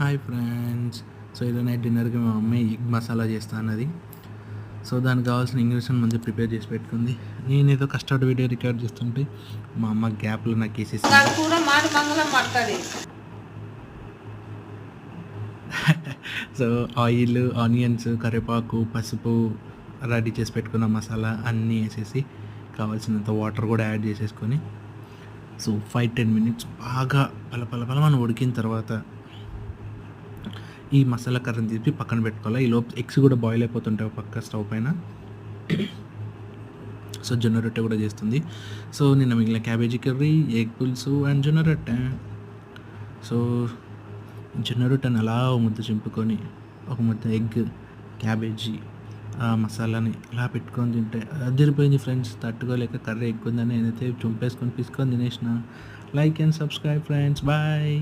Hi friends. So ఈరోజు night డిన్నర్కి మా మమ్మీ ఎగ్ మసాలా చేస్తా అన్నది. సో దానికి కావాల్సిన ఇంగ్రీడియంట్స్ ముందు ప్రిపేర్ చేసి పెట్టుకుంది. నేను ఏదో కష్టపడి వీడియో రికార్డ్ చేస్తుంటే మా అమ్మ గ్యాప్లో నాకు వేసేసి సో ఆయిల్, ఆనియన్స్, కరివేపాకు, పసుపు, రెడీ చేసి పెట్టుకున్న మసాలా అన్నీ వేసేసి కావాల్సినంత వాటర్ కూడా యాడ్ చేసేసుకొని సో 5-10 మినిట్స్ బాగా పలపలపలమని ఉడికిన తర్వాత ఈ మసాలా కర్రీని తీసి పక్కన పెట్టుకోవాలి. ఈ లోపు ఎగ్స్ కూడా బాయిల్ అయిపోతుంటాయి పక్క స్టవ్ పైన. సో జొన్న రొట్టె కూడా చేస్తుంది. సో నిన్న మిగిలిన క్యాబేజీ కర్రీ, ఎగ్ పులుసు అండ్ జొన్న రొట్టె. సో జొన్న రొట్టెని అలా ముద్ద చింపుకొని ఒక ముద్ద ఎగ్, క్యాబేజీ, ఆ మసాలాని అలా పెట్టుకొని తింటే అదిరిపోయింది ఫ్రెండ్స్. తట్టుకోలేక కర్రీ ఎక్కువ ఉందని నేనైతే చుంపేసుకొని తీసుకొని తినేసిన. Like and subscribe friends. Bye.